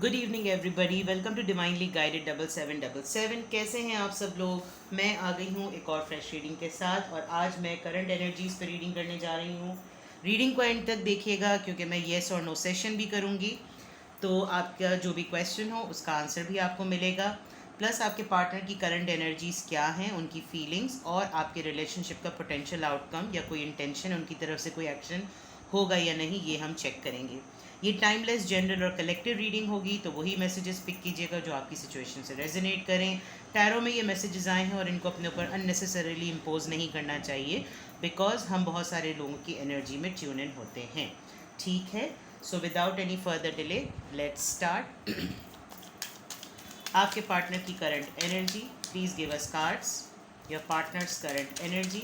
Good evening everybody, welcome to divinely guided 7777। कैसे हैं आप सब लोग। मैं आ गई हूँ एक और फ्रेश रीडिंग के साथ और आज मैं करंट एनर्जीज पर रीडिंग करने जा रही हूँ। रीडिंग को एंड तक देखिएगा क्योंकि मैं येस और नो सेशन भी करूँगी, तो आपका जो भी क्वेश्चन हो उसका आंसर भी आपको मिलेगा। प्लस आपके पार्टनर की करंट एनर्जीज क्या हैं, उनकी फीलिंग्स और आपके रिलेशनशिप का पोटेंशियल आउटकम या कोई इंटेंशन, उनकी तरफ से कोई एक्शन होगा या नहीं, ये हम चेक करेंगे। ये टाइमलेस, जनरल और कलेक्टिव रीडिंग होगी, तो वही मैसेजेस पिक कीजिएगा जो आपकी सिचुएशन से रेजोनेट करें। टैरो में ये मैसेजेस आए हैं और इनको अपने ऊपर अननेसेसरीली इम्पोज नहीं करना चाहिए, बिकॉज हम बहुत सारे लोगों की एनर्जी में ट्यून इन होते हैं। ठीक है, so without any further delay let's start. आपके पार्टनर की current energy, please give us cards. Your partners current energy,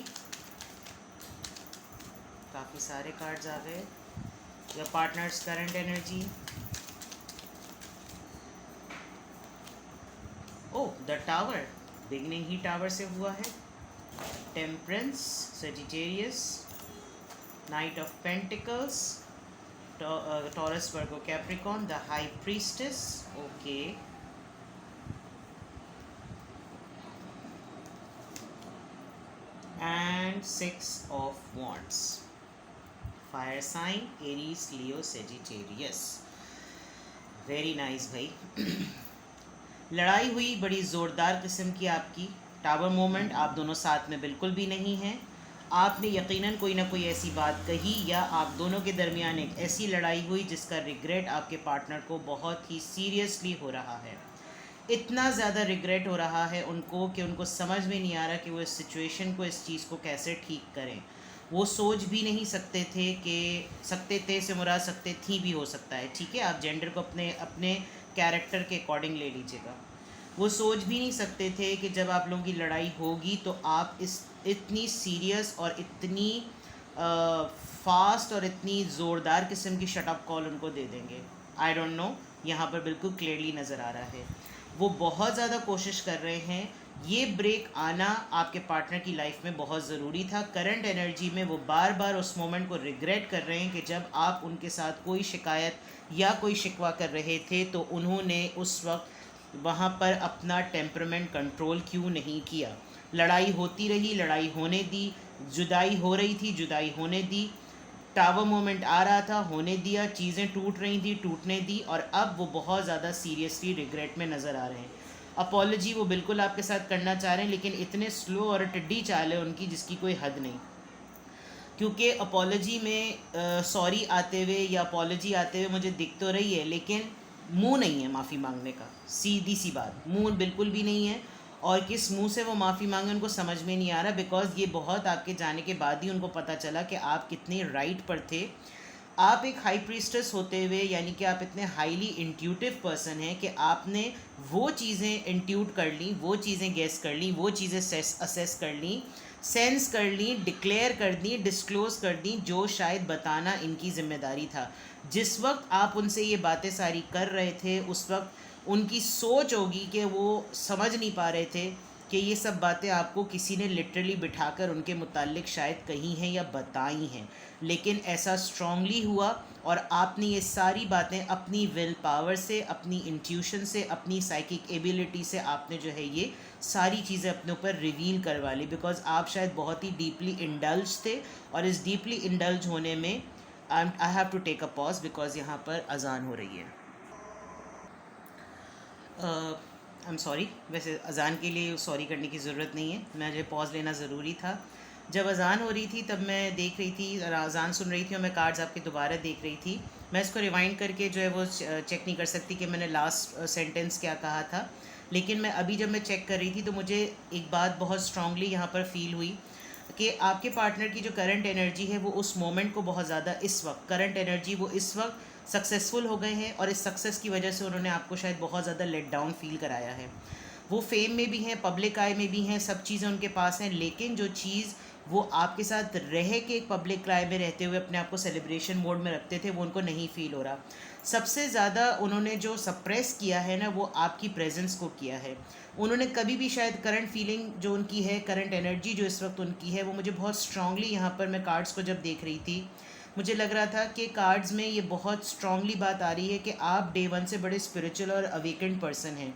काफ़ी सारे कार्ड्स आ गए। Your partners current energy, oh the tower, beginning ही टावर से हुआ है। Temperance, Sagittarius, knight of pentacles, Taurus, Virgo, Capricorn, the high priestess, okay. And six of wands, fire sign, Aries, Leo, Sagittarius. Very nice भाई। लड़ाई हुई बड़ी ज़ोरदार किस्म की आपकी। टावर मोमेंट, आप दोनों साथ में बिल्कुल भी नहीं हैं। आपने यकीनन कोई ना कोई ऐसी बात कही या आप दोनों के दरमियान एक ऐसी लड़ाई हुई जिसका रिग्रेट आपके पार्टनर को बहुत ही सीरियसली हो रहा है। इतना ज़्यादा रिग्रेट हो रहा है उनको कि उनको समझ में नहीं आ रहा कि वो इस सिचुएशन को, इस चीज़ को कैसे ठीक करें। वो सोच भी नहीं सकते थे कि, सकते थे से मुराद सकते थी भी हो सकता है, ठीक है। आप जेंडर को अपने अपने कैरेक्टर के अकॉर्डिंग ले लीजिएगा। वो सोच भी नहीं सकते थे कि जब आप लोगों की लड़ाई होगी तो आप इस इतनी सीरियस और इतनी फास्ट और इतनी ज़ोरदार किस्म की शट अप कॉल उनको दे देंगे। आई डोंट नो, यहाँ पर बिल्कुल क्लियरली नज़र आ रहा है वो बहुत ज़्यादा कोशिश कर रहे हैं। ये ब्रेक आना आपके पार्टनर की लाइफ में बहुत ज़रूरी था। करंट एनर्जी में वो बार बार उस मोमेंट को रिग्रेट कर रहे हैं कि जब आप उनके साथ कोई शिकायत या कोई शिकवा कर रहे थे तो उन्होंने उस वक्त वहाँ पर अपना टेम्परामेंट कंट्रोल क्यों नहीं किया। लड़ाई होती रही, लड़ाई होने दी। जुदाई हो रही थी, जुदाई होने दी। टावर मोमेंट आ रहा था, होने दिया। चीज़ें टूट रही थी, टूटने दी। और अब वो बहुत ज़्यादा सीरियसली रिग्रेट में नज़र आ रहे हैं। अपॉलोजी वो बिल्कुल आपके साथ करना चाह रहे हैं, लेकिन इतने स्लो और टिड्डी चाल है उनकी जिसकी कोई हद नहीं। क्योंकि अपॉलोजी में सॉरी आते हुए या अपॉलोजी आते हुए मुझे दिख तो रही है, लेकिन मुंह नहीं है माफ़ी मांगने का। सीधी सी बात, मुंह बिल्कुल भी नहीं है। और किस मुंह से वो माफ़ी मांगे उनको समझ में नहीं आ रहा, बिकॉज ये बहुत आपके जाने के बाद ही उनको पता चला कि आप कितने राइट पर थे। आप एक हाई प्रीस्टेस होते हुए, यानी कि आप इतने हाईली इंट्यूटिव पर्सन हैं कि आपने वो चीज़ें इंट्यूट कर ली, वो चीज़ें गेस कर ली, वो चीज़ें असेस कर ली, सेंस कर ली, डिक्लेयर कर दी, डिस्क्लोज़ कर दी, जो शायद बताना इनकी ज़िम्मेदारी था। जिस वक्त आप उनसे ये बातें सारी कर रहे थे उस वक्त उनकी सोच होगी कि वो समझ नहीं पा रहे थे कि ये सब बातें आपको किसी ने लिटरली बिठाकर उनके मुताल्लिक शायद कही हैं या बताई हैं, लेकिन ऐसा स्ट्रांगली हुआ और आपने ये सारी बातें अपनी विल पावर से, अपनी इंट्यूशन से, अपनी साइकिक एबिलिटी से आपने जो है ये सारी चीज़ें अपने ऊपर रिवील करवा ली, बिकॉज आप शायद बहुत ही डीपली इंडल्ज थे। और इस डीपली इंडल्ज होने में I have to take a pause because यहाँ पर अजान हो रही है। आई एम सॉरी, वैसे अज़ान के लिए सॉरी करने की ज़रूरत नहीं है, मुझे पॉज लेना ज़रूरी था। जब अज़ान हो रही थी तब मैं देख रही थी, अज़ान सुन रही थी और मैं कार्ड्स आपके दोबारा देख रही थी। मैं इसको रिवाइंड करके जो है वो चेक नहीं कर सकती कि मैंने लास्ट सेंटेंस क्या कहा था, लेकिन मैं अभी जब मैं चेक कर रही थी तो मुझे एक बात बहुत स्ट्रांगली यहाँ पर फील हुई कि आपके पार्टनर की जो करंट एनर्जी है वो उस मोमेंट को बहुत ज़्यादा, इस वक्त करंट एनर्जी वो इस वक्त सक्सेसफुल हो गए हैं और इस सक्सेस की वजह से उन्होंने आपको शायद बहुत ज़्यादा लेट डाउन फील कराया है। वो फेम में भी हैं, पब्लिक आई में भी हैं, सब चीज़ें उनके पास हैं, लेकिन जो चीज़ वो आपके साथ रह के एक पब्लिक आई में रहते हुए अपने आप को सेलिब्रेशन मोड में रखते थे वो उनको नहीं फील हो रहा। सबसे ज़्यादा उन्होंने जो सप्रेस किया है ना वो आपकी प्रेजेंस को किया है। उन्होंने कभी भी शायद करंट फीलिंग जो उनकी है, करंट एनर्जी जो इस वक्त उनकी है, वो मुझे बहुत स्ट्रांगली यहाँ पर मैं कार्ड्स को जब देख रही थी मुझे लग रहा था कि कार्ड्स में ये बहुत स्ट्रांगली बात आ रही है कि आप डे वन से बड़े स्पिरिचुअल और अवेकेंड पर्सन हैं।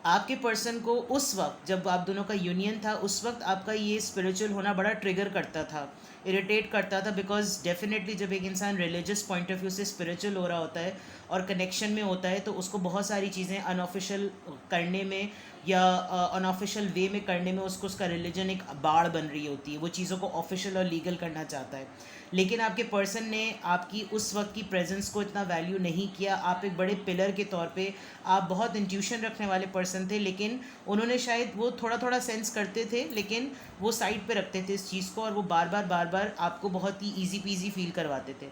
आपके पर्सन को उस वक्त जब आप दोनों का यूनियन था, उस वक्त आपका ये स्पिरिचुअल होना बड़ा ट्रिगर करता था, इरिटेट करता था, बिकॉज डेफिनेटली जब एक इंसान रिलीजियस पॉइंट ऑफ व्यू से स्पिरिचुअल हो रहा होता है और कनेक्शन में होता है, तो उसको बहुत सारी चीज़ें अनऑफिशियल करने में या अनऑफिशियल वे में करने में उसको उसका रिलीजन एक बाड़ बन रही होती है, वो चीज़ों को ऑफिशियल और लीगल करना चाहता है। लेकिन आपके पर्सन ने आपकी उस वक्त की प्रेजेंस को इतना वैल्यू नहीं किया। आप एक बड़े पिलर के तौर पे, आप बहुत इंट्यूशन रखने वाले पर्सन थे, लेकिन उन्होंने शायद वो थोड़ा थोड़ा सेंस करते थे, लेकिन वो साइड पे रखते थे इस चीज़ को, और वो बार बार आपको बहुत ही ईजी पीजी फील करवाते थे।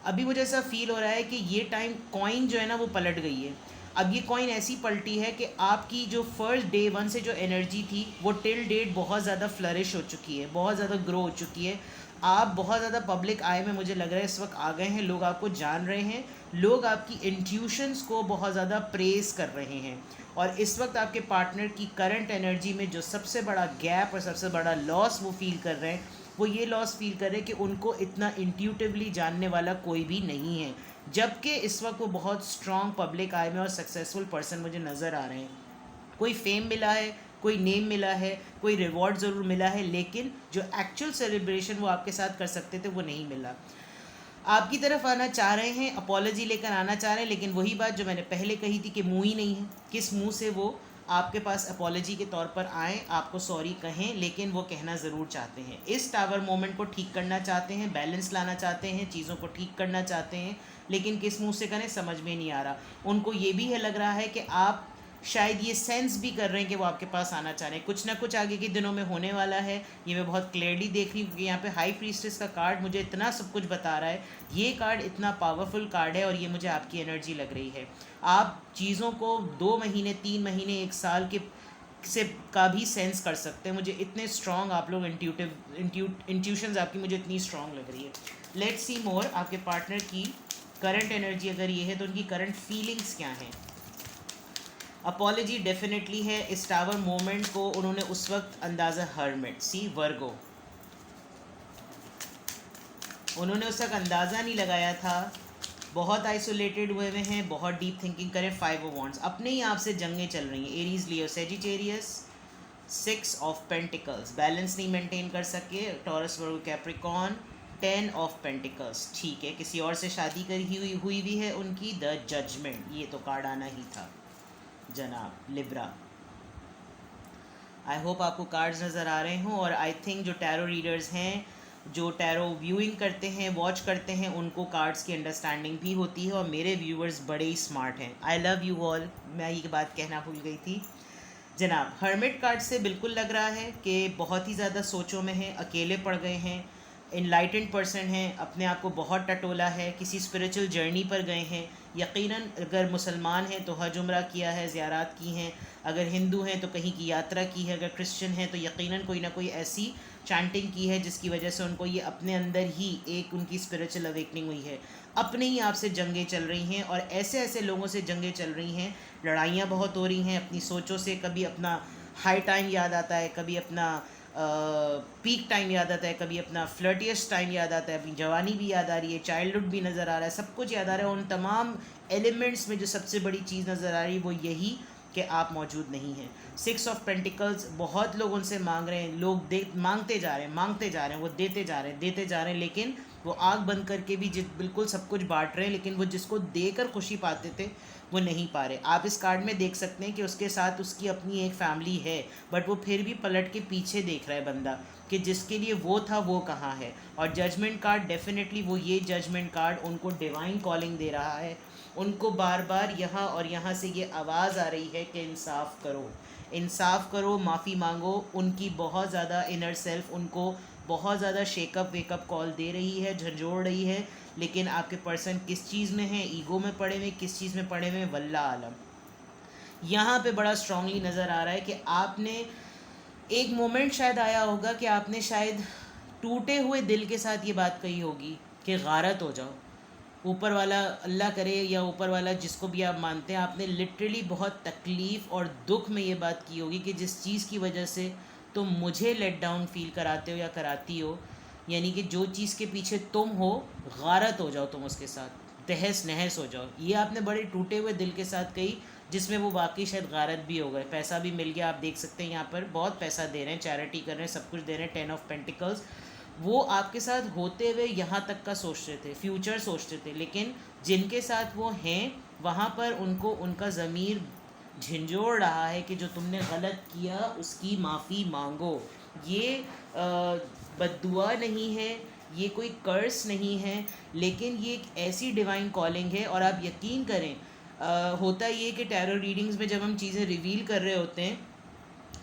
अभी मुझे ऐसा फील हो रहा है कि ये टाइम कॉइन जो है ना वो पलट गई है। अब ये कॉइन ऐसी पलटी है कि आपकी जो फर्स्ट डे वन से जो एनर्जी थी वो टिल डेट बहुत ज़्यादा फ्लरिश हो चुकी है, बहुत ज़्यादा ग्रो हो चुकी है। आप बहुत ज़्यादा पब्लिक आई में मुझे लग रहा है इस वक्त आ गए हैं, लोग आपको जान रहे हैं, लोग आपकी इंट्यूशंस को बहुत ज़्यादा प्रेस कर रहे हैं। और इस वक्त आपके पार्टनर की करंट एनर्जी में जो सबसे बड़ा गैप और सबसे बड़ा लॉस वो फील कर रहे हैं, वो ये लॉस फील कर रहे हैं कि उनको इतना इंट्यूटिवली जानने वाला कोई भी नहीं है, जबकि इस वक्त वो बहुत स्ट्रॉन्ग पब्लिक आई में और सक्सेसफुल पर्सन मुझे नज़र आ रहे हैं। कोई फेम मिला है, कोई नेम मिला है, कोई रिवॉर्ड ज़रूर मिला है, लेकिन जो एक्चुअल सेलिब्रेशन वो आपके साथ कर सकते थे वो नहीं मिला। आपकी तरफ आना चाह रहे हैं, अपॉलॉजी लेकर आना चाह रहे हैं, लेकिन वही बात जो मैंने पहले कही थी कि मुँह ही नहीं है, किस मुँह से वो आपके पास अपॉलॉजी के तौर पर आएँ, आपको सॉरी कहें, लेकिन वो कहना ज़रूर चाहते हैं। इस टावर मोमेंट को ठीक करना चाहते हैं, बैलेंस लाना चाहते हैं, चीज़ों को ठीक करना चाहते हैं, लेकिन किस मुँह से करें समझ में नहीं आ रहा। उनको ये भी है, लग रहा है कि आप शायद ये सेंस भी कर रहे हैं कि वो आपके पास आना चाह रहे हैं। कुछ ना कुछ आगे के दिनों में होने वाला है, ये मैं बहुत क्लियरली देख रही हूँ, क्योंकि यहाँ पे हाई प्रीस्टेस का कार्ड मुझे इतना सब कुछ बता रहा है। ये कार्ड इतना पावरफुल कार्ड है और ये मुझे आपकी एनर्जी लग रही है। आप चीज़ों को 2 महीने, 3 महीने, 1 साल के से का भी सेंस कर सकते हैं। मुझे इतने स्ट्रॉन्ग आप लोग इंट्यूशंस आपकी मुझे इतनी स्ट्रॉन्ग लग रही है। लेट्स सी मोर, आपके पार्टनर की करंट एनर्जी अगर ये है तो उनकी करंट फीलिंग्स क्या हैं। अपॉलॉजी डेफिनेटली है। इस टावर मोमेंट को उन्होंने उस वक्त अंदाज़ा, हर्मिट, सी वर्गो, उन्होंने उस वक्त अंदाज़ा नहीं लगाया था, बहुत आइसोलेटेड हुए हुए हैं, बहुत डीप थिंकिंग करें। 5 ऑफ वॉन्ड्स, अपने ही आप से जंगें चल रही हैं, Aries, Leo, Sagittarius. 6 of pentacles, balance नहीं मेंटेन कर सके, taurus, Virgo, Capricorn. 10 of pentacles, ठीक है, किसी और से शादी करी हुई भी है उनकी। द जजमेंट, ये तो कार्ड आना ही था जनाब, लिब्रा। आई होप आपको कार्ड्स नज़र आ रहे हों, और आई थिंक जो टैरो रीडर्स हैं, जो टैरो व्यूइंग करते हैं, वॉच करते हैं, उनको कार्ड्स की अंडरस्टैंडिंग भी होती है, और मेरे व्यूअर्स बड़े ही स्मार्ट हैं। I love you all. मैं ये बात कहना भूल गई थी जनाब। हर्मिट कार्ड से बिल्कुल लग रहा है कि बहुत ही ज़्यादा सोचों में हैं, अकेले पड़ गए हैं, इनलाइटेंड पर्सन हैं, अपने आप को बहुत टटोला है, किसी स्पिरिचुअल जर्नी पर गए हैं। यकीनन अगर मुसलमान हैं तो हज उम्रा किया है, ज़ियारात की हैं, अगर हिंदू हैं तो कहीं की यात्रा की है, अगर क्रिश्चियन हैं तो यकीनन कोई ना कोई ऐसी चैंटिंग की है जिसकी वजह से उनको ये अपने अंदर ही एक उनकी स्पिरिचुअल अवेकनिंग हुई है। अपने ही आप से जंगें चल रही हैं, और ऐसे ऐसे लोगों से जंगें चल रही हैं, लड़ाइयाँ बहुत हो रही हैं अपनी सोचों से। कभी अपना हाई टाइम याद आता है, कभी अपना पीक टाइम याद आता है, कभी अपना फ्लर्टियस टाइम याद आता है, अपनी जवानी भी याद आ रही है, चाइल्डहुड भी नज़र आ रहा है, सब कुछ याद आ रहा है। उन तमाम एलिमेंट्स में जो सबसे बड़ी चीज़ नज़र आ रही है वो यही कि आप मौजूद नहीं हैं। 6 ऑफ पेंटिकल्स, बहुत लोग उनसे मांग रहे हैं, लोग मांगते जा रहे हैं, मांगते जा रहे हैं, वो देते जा रहे हैं, देते जा रहे हैं, लेकिन वो आग बंद करके भी बिल्कुल सब कुछ बांट रहे हैं, लेकिन वो जिसको देकर खुशी पाते थे वो नहीं पा रहे। आप इस कार्ड में देख सकते हैं कि उसके साथ उसकी अपनी एक फैमिली है, बट वो फिर भी पलट के पीछे देख रहा है बंदा कि जिसके लिए वो था वो कहाँ है। और जजमेंट कार्ड, डेफिनेटली वो ये जजमेंट कार्ड उनको डिवाइन कॉलिंग दे रहा है, उनको बार बार यहाँ और यहाँ से ये आवाज़ आ रही है कि इंसाफ करो, इंसाफ करो, माफ़ी मांगो। उनकी बहुत ज़्यादा इनर सेल्फ उनको बहुत ज़्यादा शेकअप वेकअप कॉल दे रही है, झंझोड़ रही है, लेकिन आपके पर्सन किस चीज़ में है, ईगो में पड़े हुए, किस चीज़ में पड़े हुए, वल्ला आलम। यहाँ पे बड़ा स्ट्रांगली नज़र आ रहा है कि आपने एक मोमेंट शायद आया होगा कि आपने शायद टूटे हुए दिल के साथ ये बात कही होगी कि गारत हो जाओ, ऊपर वाला अल्लाह करे या ऊपर वाला जिसको भी आप मानते हैं, आपने लिटरली बहुत तकलीफ़ और दुख में ये बात की होगी कि जिस चीज़ की वजह से तुम मुझे लेट डाउन फील कराते हो या कराती हो, यानी कि जो चीज़ के पीछे तुम हो, गारत हो जाओ तुम उसके साथ, तहस नहस हो जाओ। ये आपने बड़े टूटे हुए दिल के साथ कही, जिसमें वो वाकई शायद गारत भी हो गए। पैसा भी मिल गया, आप देख सकते हैं यहाँ पर बहुत पैसा दे रहे हैं, चैरिटी कर रहे हैं, सब कुछ दे रहे हैं। 10 ऑफ पेंटिकल्स, वो आपके साथ होते हुए यहाँ तक का सोचते थे, फ्यूचर सोचते थे, लेकिन जिनके साथ वो हैं वहाँ पर उनको उनका ज़मीर झिंझोड़ रहा है कि जो तुमने गलत किया उसकी माफ़ी मांगो। ये बद्दुआ नहीं है, ये कोई कर्स नहीं है, लेकिन ये एक ऐसी डिवाइन कॉलिंग है। और आप यकीन करें, होता ये कि टैरो रीडिंग्स में जब हम चीज़ें रिवील कर रहे होते हैं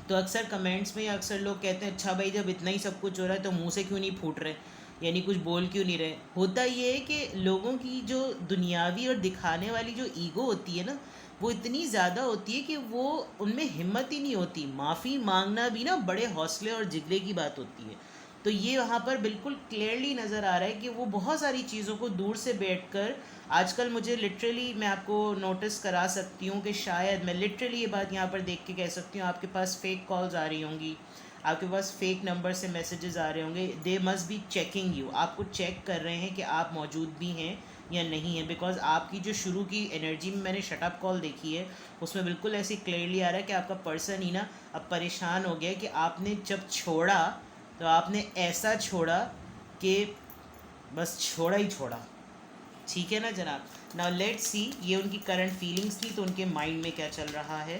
तो अक्सर कमेंट्स में या अक्सर लोग कहते हैं अच्छा भाई जब इतना ही सब कुछ हो रहा है तो मुंह से क्यों नहीं फूट रहे, यानी कुछ बोल क्यों नहीं रहे। होता ये है कि लोगों की जो दुनियावी और दिखाने वाली जो ईगो होती है ना, वो इतनी ज़्यादा होती है कि वो उनमें हिम्मत ही नहीं होती। माफ़ी मांगना भी ना बड़े हौसले और जिगरे की बात होती है। तो ये वहाँ पर बिल्कुल क्लियरली नज़र आ रहा है कि वो बहुत सारी चीज़ों को दूर से बैठकर, आजकल मुझे लिटरली मैं आपको नोटिस करा सकती हूँ कि शायद मैं लिटरली ये बात यहाँ पर देख के कह सकती हूँ, आपके पास फेक कॉल्स आ रही होंगी, आपके पास फेक नंबर से मैसेजेस आ रहे होंगे। They must be checking you, आपको चेक कर रहे हैं कि आप मौजूद भी हैं या नहीं है। बिकॉज आपकी जो शुरू की एनर्जी में मैंने शटअप कॉल देखी है, उसमें बिल्कुल ऐसी क्लियरली आ रहा है कि आपका पर्सन ही ना अब परेशान हो गया कि आपने जब छोड़ा तो आपने ऐसा छोड़ा कि बस छोड़ा ही छोड़ा। ठीक है ना जनाब। नाउ लेट्स सी ये उनकी करंट फीलिंग्स थी, तो उनके माइंड में क्या चल रहा है।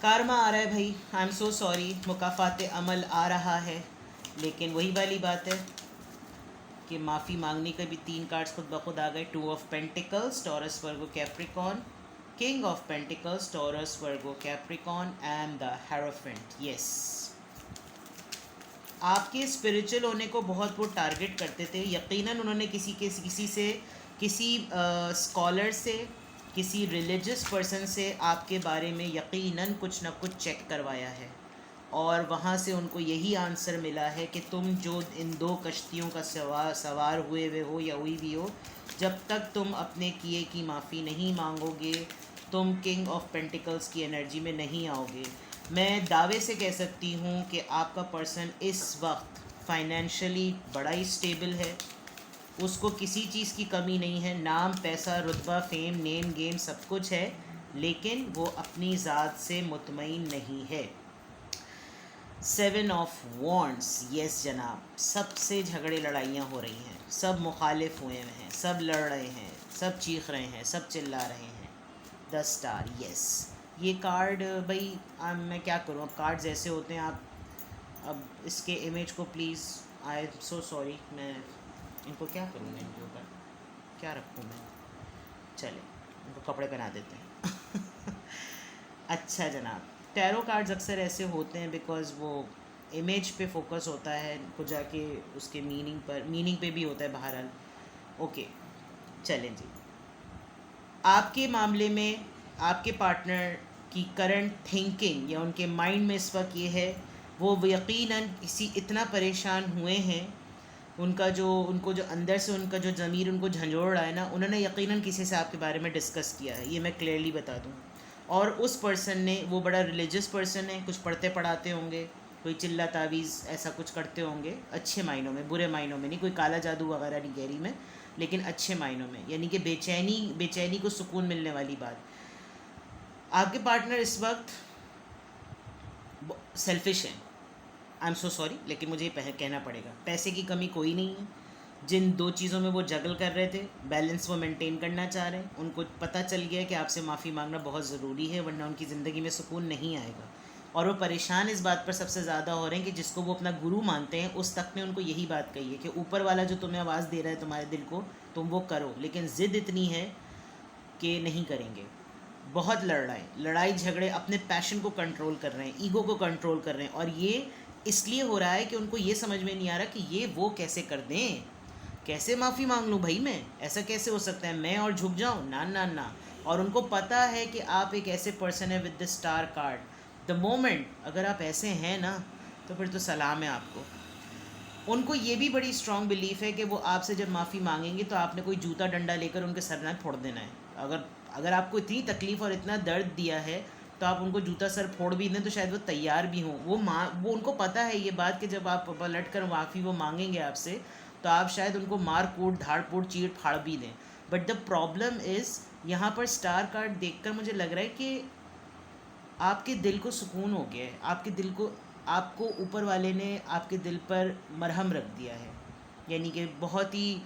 कारमा आ रहा है भाई, आई एम सो सॉरी, मुकाफात अमल आ रहा है, लेकिन वही वाली बात है कि माफ़ी मांगने के भी 3 कार्ड्स खुद ब खुद आ गए। 2 of pentacles, Taurus Virgo Capricorn, king of pentacles, Taurus Virgo Capricorn and the hierophant. Yes, आपके स्पिरिचुअल होने को बहुत वो टारगेट करते थे। यकीनन उन्होंने किसी स्कॉलर से, किसी रिलीजियस पर्सन से आपके बारे में यकीनन कुछ ना कुछ चेक करवाया है, और वहाँ से उनको यही आंसर मिला है कि तुम जो इन 2 कश्तियों का सवार हुए हुए हो या हुई भी हो, जब तक तुम अपने किए की माफ़ी नहीं मांगोगे, तुम किंग ऑफ पेंटिकल्स की एनर्जी में नहीं आओगे। मैं दावे से कह सकती हूँ कि आपका पर्सन इस वक्त फाइनेंशियली बड़ा ही स्टेबल है, उसको किसी चीज़ की कमी नहीं है, नाम, पैसा, रुतबा, फेम, नेम, गेम सब कुछ है, लेकिन वो अपनी ज़ात से मुतमईन नहीं है। 7 ऑफ वॉन्ड्स, यस जनाब, सबसे झगड़े लड़ाइयाँ हो रही हैं, सब मुखालिफ हुए हैं, सब लड़ रहे हैं, सब चीख रहे हैं, सब चिल्ला रहे हैं। 10 स्टार, यस। ये कार्ड भाई मैं क्या करूँ, अब कार्ड्स ऐसे होते हैं। आप अब इसके इमेज को please, I am so sorry, मैं इनको क्या करूँ, मैं इनके ऊपर क्या रखूँ मैं, चले इनको कपड़े पहना देते हैं। अच्छा जनाब, टैरो कार्ड्स अक्सर ऐसे होते हैं बिकॉज़ वो इमेज पे फोकस होता है, कुछ जाके उसके मीनिंग पे भी होता है बहरहाल। ओके चलें जी, आपके मामले में आपके पार्टनर की करंट थिंकिंग या उनके माइंड में इस वक्त ये है, वो यकीनन इतना परेशान हुए हैं, उनको जो अंदर से उनका जो ज़मीर उनको झंझोड़ रहा है ना, उन्होंने यकीनन किसी से आपके बारे में डिस्कस किया है, ये मैं क्लियरली बता दूँ। और उस पर्सन ने, वो बड़ा रिलीजियस पर्सन है, कुछ पढ़ते पढ़ाते होंगे, कोई चिल्ला तावीज़ ऐसा कुछ करते होंगे, अच्छे मायनों में, बुरे मायनों में नहीं, कोई काला जादू वगैरह नहीं गहरी में, लेकिन अच्छे मायनों में, यानी कि बेचैनी को सुकून मिलने वाली बात। आपके पार्टनर इस वक्त सेल्फिश हैं, आई एम सो सॉरी, लेकिन मुझे कहना पड़ेगा। पैसे की कमी कोई नहीं है, जिन 2 चीज़ों में वो जगल कर रहे थे, बैलेंस वो मेंटेन करना चाह रहे हैं। उनको पता चल गया कि आपसे माफ़ी मांगना बहुत ज़रूरी है, वरना उनकी ज़िंदगी में सुकून नहीं आएगा। और वो परेशान इस बात पर सबसे ज़्यादा हो रहे हैं कि जिसको वो अपना गुरु मानते हैं, उस तक ने उनको यही बात कही है कि ऊपर वाला जो तुम्हें आवाज़ दे रहा है तुम्हारे दिल को, तुम वो करो, लेकिन ज़िद इतनी है कि नहीं करेंगे। बहुत लड़ाई झगड़े, अपने पैशन को कंट्रोल कर रहे हैं, ईगो को कंट्रोल कर रहे हैं, और ये इसलिए हो रहा है कि उनको ये समझ में नहीं आ रहा कि ये वो कैसे कर दें, कैसे माफ़ी मांग लूँ भाई मैं, ऐसा कैसे हो सकता है, मैं और झुक जाऊँ, ना ना ना। और उनको पता है कि आप एक ऐसे पर्सन है with the star card, the moment अगर आप ऐसे हैं ना, तो फिर तो सलाम है आपको। उनको ये भी बड़ी स्ट्रॉन्ग बिलीफ है कि वो आपसे जब माफ़ी मांगेंगे तो आपने कोई जूता डंडा लेकर उनके सर में फोड़ देना है। अगर आपको इतनी तकलीफ़ और इतना दर्द दिया है, तो आप उनको जूता सर फोड़ भी दें तो शायद वो तैयार भी हों, वो उनको पता है ये बात कि जब आप पलट कर माफ़ी वो मांगेंगे आपसे तो आप शायद उनको मार कूट धाड़ कूट चीर फाड़ भी दें। बट द प्रॉब्लम इज़ यहाँ पर स्टार कार्ड देखकर मुझे लग रहा है कि आपके दिल को सुकून हो गया है, आपके दिल को, आपको ऊपर वाले ने आपके दिल पर मरहम रख दिया है, यानी कि बहुत ही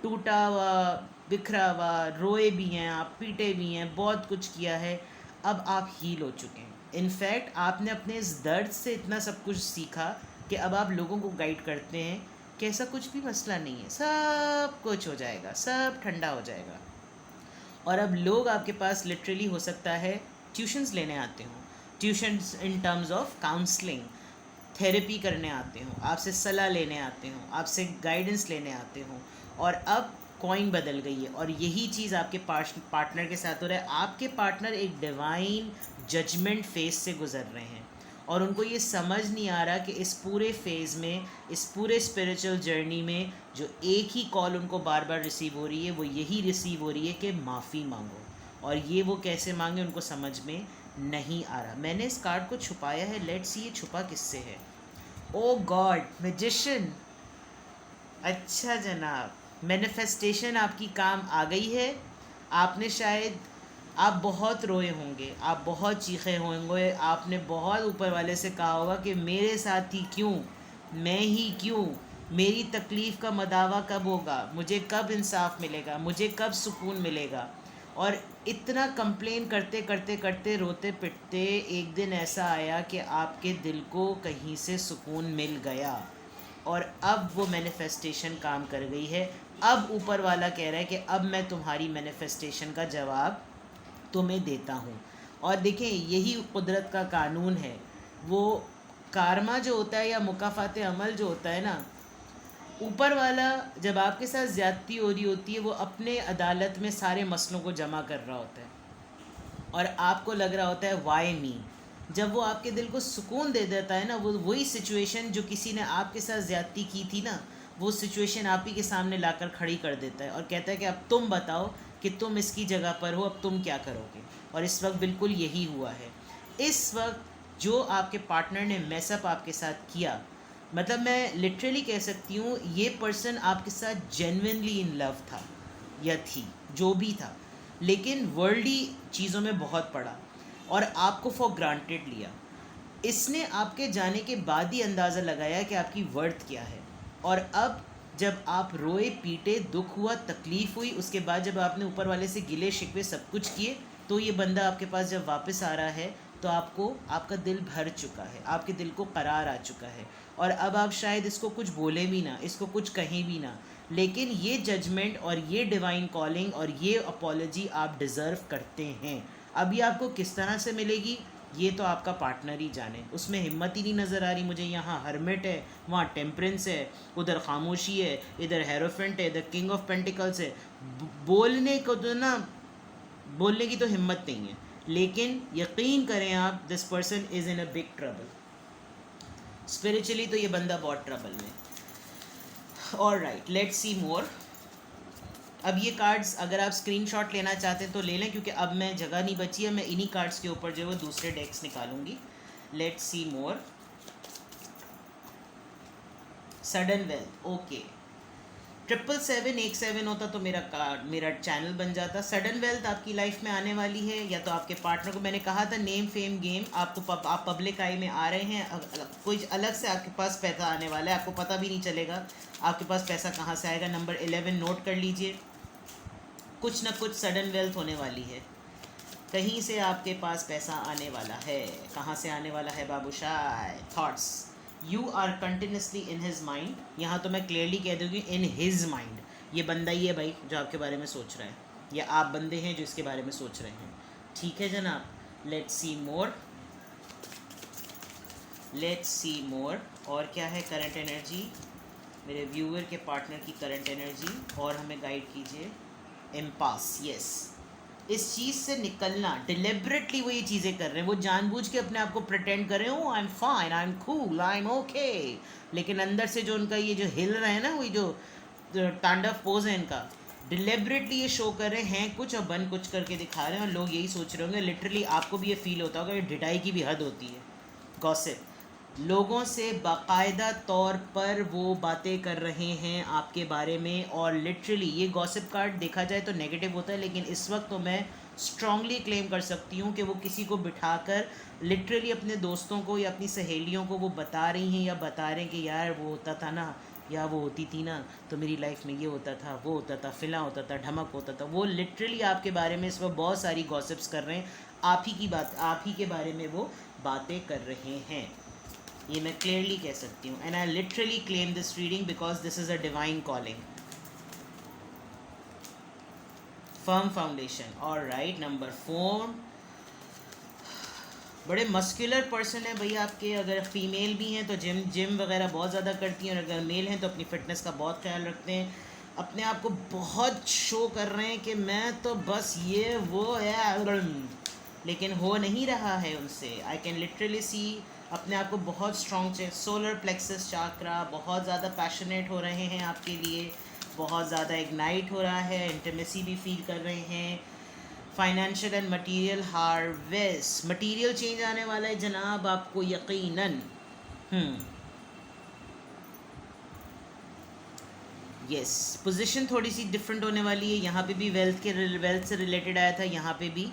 टूटा हुआ बिखरा हुआ, रोए भी हैं आप, पीटे भी हैं, बहुत कुछ किया है, अब आप हील हो चुके हैं। इनफैक्ट आपने अपने इस दर्द से इतना सब कुछ सीखा कि अब आप लोगों को गाइड करते हैं कि ऐसा कुछ भी मसला नहीं है, सब कुछ हो जाएगा, सब ठंडा हो जाएगा। और अब लोग आपके पास लिटरली हो सकता है ट्यूशन्स लेने आते हों, tuitions in terms of counselling, therapy करने आते हों, आपसे सलाह लेने आते हों, आपसे गाइडेंस लेने आते हों। और अब कॉइन बदल गई है और यही चीज़ आपके पार्टनर के साथ हो रहा है। आपके पार्टनर एक डिवाइन जजमेंट फेज से गुजर रहे हैं और उनको ये समझ नहीं आ रहा कि इस पूरे फेज़ में, इस पूरे स्पिरिचुअल जर्नी में जो एक ही कॉल उनको बार बार रिसीव हो रही है वो यही रिसीव हो रही है कि माफ़ी मांगो। और ये वो कैसे मांगे उनको समझ में नहीं आ रहा। मैंने इस कार्ड को छुपाया है, लेट्स सी ये छुपा किससे है। ओ गॉड, मैजिशियन। अच्छा जनाब, मैनिफेस्टेशन आपकी काम आ गई है। आपने शायद, आप बहुत रोए होंगे, आप बहुत चीखे होंगे, आपने बहुत ऊपर वाले से कहा होगा कि मेरे साथ ही क्यों, मैं ही क्यों, मेरी तकलीफ़ का मदावा कब होगा, मुझे कब इंसाफ मिलेगा, मुझे कब सुकून मिलेगा। और इतना कंप्लेन करते करते करते रोते पिटते एक दिन ऐसा आया कि आपके दिल को कहीं से सुकून मिल गया और अब वो मैनिफेस्टेशन काम कर गई है। अब ऊपर वाला कह रहा है कि अब मैं तुम्हारी मैनिफेस्टेशन का जवाब तुम्हें देता हूँ। और देखें, यही कुदरत का कानून है। वो कारमा जो होता है या मुकाफ़ात अमल जो होता है ना, ऊपर वाला जब आपके साथ ज़्यादती हो रही होती है वो अपने अदालत में सारे मसलों को जमा कर रहा होता है और आपको लग रहा होता है वाई मी। जब वो आपके दिल को सुकून दे देता है ना, वो वही सिचुएशन जो किसी ने आपके साथ ज़्यादती की थी ना, वो सिचुएशन आप ही के सामने लाकर खड़ी कर देता है और कहता है कि अब तुम बताओ कि तुम इसकी जगह पर हो, अब तुम क्या करोगे। और इस वक्त बिल्कुल यही हुआ है। इस वक्त जो आपके पार्टनर ने मैसअप आपके साथ किया, मतलब मैं लिटरली कह सकती हूँ ये पर्सन आपके साथ जेन्युइनली इन लव था या थी, जो भी था, लेकिन वर्ल्डली चीज़ों में बहुत पड़ा और आपको फॉर ग्रांटेड लिया। इसने आपके जाने के बाद ही अंदाज़ा लगाया कि आपकी वर्थ क्या है। और अब जब आप रोए पीटे, दुख हुआ, तकलीफ़ हुई, उसके बाद जब आपने ऊपर वाले से गिले शिकवे सब कुछ किए, तो ये बंदा आपके पास जब वापस आ रहा है तो आपको, आपका दिल भर चुका है, आपके दिल को करार आ चुका है और अब आप शायद इसको कुछ बोले भी ना, इसको कुछ कहें भी ना, लेकिन ये जजमेंट और ये डिवाइन कॉलिंग और ये अपॉलॉजी आप डिज़र्व करते हैं। अभी आपको किस तरह से मिलेगी ये तो आपका पार्टनर ही जाने। उसमें हिम्मत ही नहीं नज़र आ रही मुझे। यहाँ हर्मिट है, वहाँ टेम्परेंस है, उधर खामोशी है, इधर हेरोफेंट है, इधर किंग ऑफ पेंटिकल्स है। बोलने को तो ना, बोलने की तो हिम्मत नहीं है, लेकिन यकीन करें आप, this person is in a big trouble. Spiritually तो ये बंदा बहुत ट्रबल में। ऑलराइट, लेट्स सी मोर। अब ये कार्ड्स अगर आप स्क्रीनशॉट लेना चाहते हैं तो ले लें, क्योंकि अब मैं जगह नहीं बची है। मैं इन्हीं कार्ड्स के ऊपर जो है वो दूसरे डेक्स निकालूंगी। Let's see more. Sudden wealth, okay. 777 होता तो मेरा कार्ड, मेरा चैनल बन जाता। सडन वेल्थ आपकी लाइफ में आने वाली है, या तो आपके पार्टनर को, मैंने कहा था नेम फेम गेम, आपको आप पब्लिक आई में आ रहे हैं, कोई अलग से आपके पास पैसा आने वाला है, आपको पता भी नहीं चलेगा आपके पास पैसा कहाँ से आएगा। नंबर 11 नोट कर लीजिए। कुछ ना कुछ सडन वेल्थ होने वाली है, कहीं से आपके पास पैसा आने वाला है। कहाँ से आने वाला है बाबूशाह? Thoughts, you are continuously in his mind. यहाँ तो मैं क्लियरली कह दूँगी इन हिज माइंड। ये बंदा ही है भाई जो आपके बारे में सोच रहा है, या आप बंदे हैं जो इसके बारे में सोच रहे हैं। ठीक है जनाब, let's see more, let's see मोर। और क्या है करंट एनर्जी, मेरे व्यूअर के पार्टनर की करंट एनर्जी, और हमें गाइड कीजिए। एम्पास, यस, इस चीज़ से निकलना, डिलिबरेटली वो ये चीज़ें कर रहे हैं, वो जानबूझ के अपने आप को प्रिटेंड कर रहे हो I am fine, I am cool, I am okay, लेकिन अंदर से जो उनका ये जो हिल रहा है ना, वही जो तांडव पोज है इनका, डिलिबरेटली ये शो कर रहे हैं कुछ और बन कुछ करके दिखा रहे हैं, और लोग यही सोच रहे होंगे, लिटरली आपको भी ये फील होता होगा, ये ढिठाई की भी हद होती है। गॉसिप, लोगों से बाकायदा तौर पर वो बातें कर रहे हैं आपके बारे में, और लिटरली ये गॉसिप कार्ड देखा जाए तो नेगेटिव होता है, लेकिन इस वक्त तो मैं स्ट्रांगली क्लेम कर सकती हूँ कि वो किसी को बिठाकर लिटरली अपने दोस्तों को या अपनी सहेलियों को वो बता रही हैं या बता रहे हैं कि यार वो होता था ना, या वो होती थी ना, तो मेरी लाइफ में ये होता था, वो होता था, फिला होता था, ढमक होता था। वो लिटरली आपके बारे में इस वक्त बहुत सारी गॉसिप्स कर रहे हैं, आप ही की बात, आप ही के बारे में वो बातें कर रहे हैं। ये मैं क्लियरली कह सकती हूँ, and I literally claim this reading because this is a divine calling. Firm foundation. Alright, number 4, बड़े मस्कुलर पर्सन है भैया आपके। अगर फीमेल भी हैं तो जिम वगैरह बहुत ज़्यादा करती हैं, और अगर मेल हैं तो अपनी फ़िटनेस का बहुत ख्याल रखते हैं, अपने आप को बहुत शो कर रहे हैं कि मैं तो बस ये वो है, लेकिन हो नहीं रहा है उनसे। आई कैन लिटरली सी अपने आप को बहुत स्ट्रॉन्ग, सोलर प्लेक्सस चाक्रा, बहुत ज़्यादा पैशनेट हो रहे हैं आपके लिए, बहुत ज़्यादा इग्नाइट हो रहा है, इंटीमेसी भी फील कर रहे हैं। Financial and material harvest, material change आने वाला है जनाब आपको यकीनन। यस, पोजीशन थोड़ी सी डिफरेंट होने वाली है, यहाँ पे भी वेल्थ से रिलेटेड आया था, यहाँ पे भी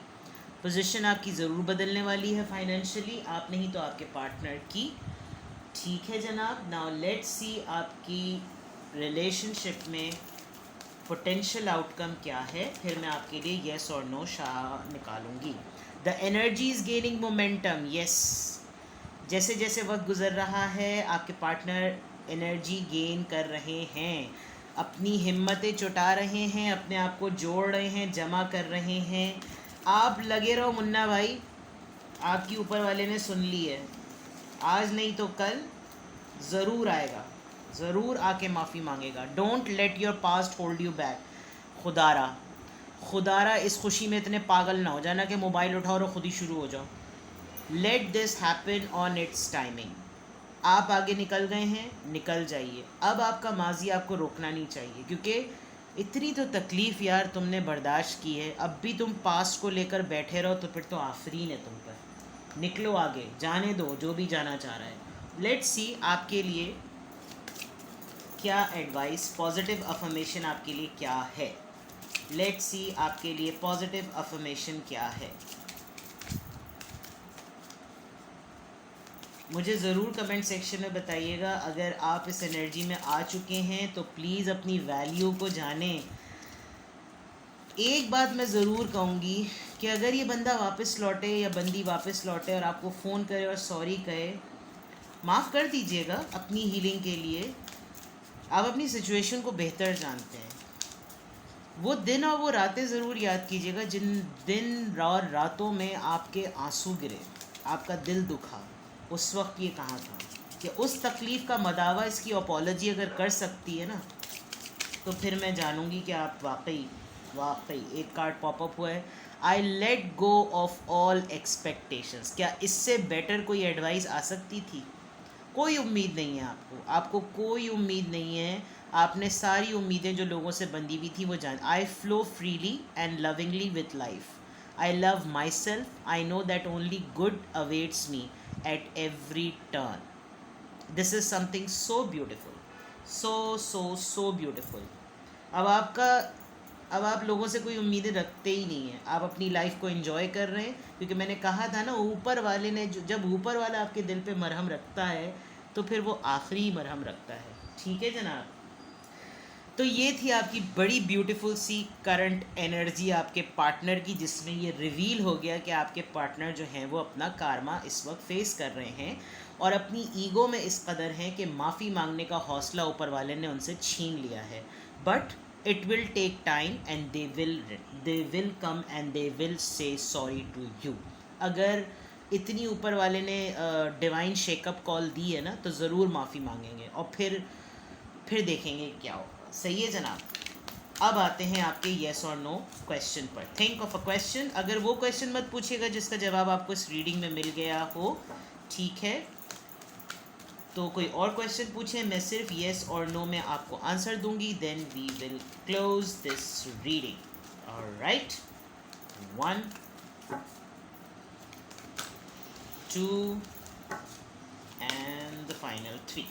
पोजीशन आपकी ज़रूर बदलने वाली है फाइनेंशियली, आप नहीं तो आपके पार्टनर की। ठीक है जनाब, नाउ लेट्स सी आपकी रिलेशनशिप में पोटेंशियल आउटकम क्या है, फिर मैं आपके लिए येस और नो शाह निकालूंगी। The energy is gaining momentum. Yes, जैसे जैसे वक्त गुजर रहा है आपके पार्टनर एनर्जी गेन कर रहे हैं, अपनी हिम्मतें जुटा रहे हैं, अपने आप को जोड़ रहे हैं, जमा कर रहे हैं। आप लगे रहो मुन्ना भाई, आपकी ऊपर वाले ने सुन ली है, आज नहीं तो कल ज़रूर आएगा, ज़रूर आके माफ़ी मांगेगा। Don't let your past hold you back. खुदारा इस खुशी में इतने पागल ना हो जाना कि मोबाइल उठाओ और खुद ही शुरू हो जाओ। Let this happen on it's timing. आप आगे निकल गए हैं, निकल जाइए। अब आपका माजी आपको रोकना नहीं चाहिए, क्योंकि इतनी तो तकलीफ़ यार तुमने बर्दाश्त की है, अब भी तुम पास्ट को लेकर बैठे रहो तो फिर तो आफरीन है तुम पर। निकलो आगे, जाने दो जो भी जाना चाह रहा है। लेट्स सी आपके लिए क्या एडवाइस, पॉजिटिव अफर्मेशन आपके लिए क्या है। लेट्स सी आपके लिए पॉजिटिव अफर्मेशन क्या है। मुझे ज़रूर कमेंट सेक्शन में बताइएगा। अगर आप इस एनर्जी में आ चुके हैं तो प्लीज़ अपनी वैल्यू को जानें। एक बात मैं ज़रूर कहूँगी कि अगर ये बंदा वापस लौटे या बंदी वापस लौटे और आपको फ़ोन करे और सॉरी कहे, माफ़ कर दीजिएगा अपनी हीलिंग के लिए। आप अपनी सिचुएशन को बेहतर जानते हैं। वो दिन और वो रातें ज़रूर याद कीजिएगा जिन दिन और रातों में आपके आंसू गिरे, आपका दिल दुखा, उस वक्त ये कहा था कि उस तकलीफ़ का मदावा, इसकी अपॉलॉजी अगर कर सकती है ना, तो फिर मैं जानूंगी कि आप वाकई एक कार्ड पॉपअप हुआ है, I let go of all expectations. क्या इससे बेटर कोई एडवाइस आ सकती थी? कोई उम्मीद नहीं है आपको कोई उम्मीद नहीं है। आपने सारी उम्मीदें जो लोगों से बंधी हुई थी वो जान। आई flow freely and lovingly with life. I love my self. I know that only good awaits me at every turn. This is something so beautiful, so beautiful. अब आप लोगों से कोई उम्मीदें रखते ही नहीं हैं, आप अपनी लाइफ को एंजॉय कर रहे हैं, क्योंकि मैंने कहा था ना, ऊपर वाले ने जब ऊपर वाला आपके दिल पे मरहम रखता है तो फिर वो आखिरी मरहम रखता है। ठीक है जनाब, तो ये थी आपकी बड़ी ब्यूटीफुल सी करंट एनर्जी आपके पार्टनर की, जिसमें ये रिवील हो गया कि आपके पार्टनर जो हैं वो अपना कारमा इस वक्त फेस कर रहे हैं और अपनी ईगो में इस कदर हैं कि माफ़ी मांगने का हौसला ऊपर वाले ने उनसे छीन लिया है। But it will take time and they will come and they will say sorry to you. अगर इतनी ऊपर वाले ने डिवाइन शेकअप कॉल दी है ना, तो ज़रूर माफ़ी मांगेंगे और फिर देखेंगे क्या होगा। सही है जनाब। अब आते हैं आपके येस और नो क्वेश्चन पर। Think of a question. अगर वो क्वेश्चन मत पूछिएगा जिसका जवाब आपको इस रीडिंग में मिल गया हो, ठीक है। तो कोई और क्वेश्चन पूछें, मैं सिर्फ येस और नो में आपको आंसर दूंगी, then we will close this reading. Alright, 1 2 and the final 3.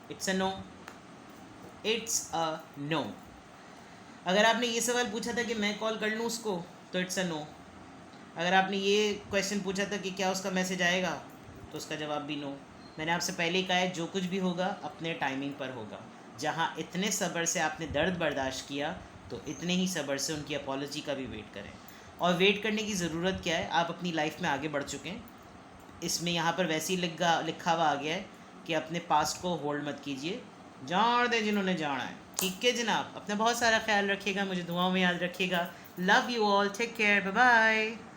It's a no. It's a no. अगर आपने ये सवाल पूछा था कि मैं कॉल कर लूँ उसको, तो इट्स अ नो। अगर आपने ये क्वेश्चन पूछा था कि क्या उसका मैसेज आएगा, तो उसका जवाब भी नो। मैंने आपसे पहले ही कहा है, जो कुछ भी होगा अपने टाइमिंग पर होगा। जहाँ इतने सब्र से आपने दर्द बर्दाश्त किया, तो इतने ही सब्र से उनकी अपॉलॉजी का भी वेट करें। और वेट करने की ज़रूरत क्या है, आप अपनी लाइफ में आगे बढ़ चुके हैं। इसमें यहाँ पर वैसे ही लिखा हुआ आ गया है कि अपने पास्ट को होल्ड मत कीजिए, जान दे जिन्होंने जाना है। ठीक है जनाब, अपना बहुत सारा ख्याल रखिएगा, मुझे दुआओं में याद रखिएगा। Love you all, take care, bye bye.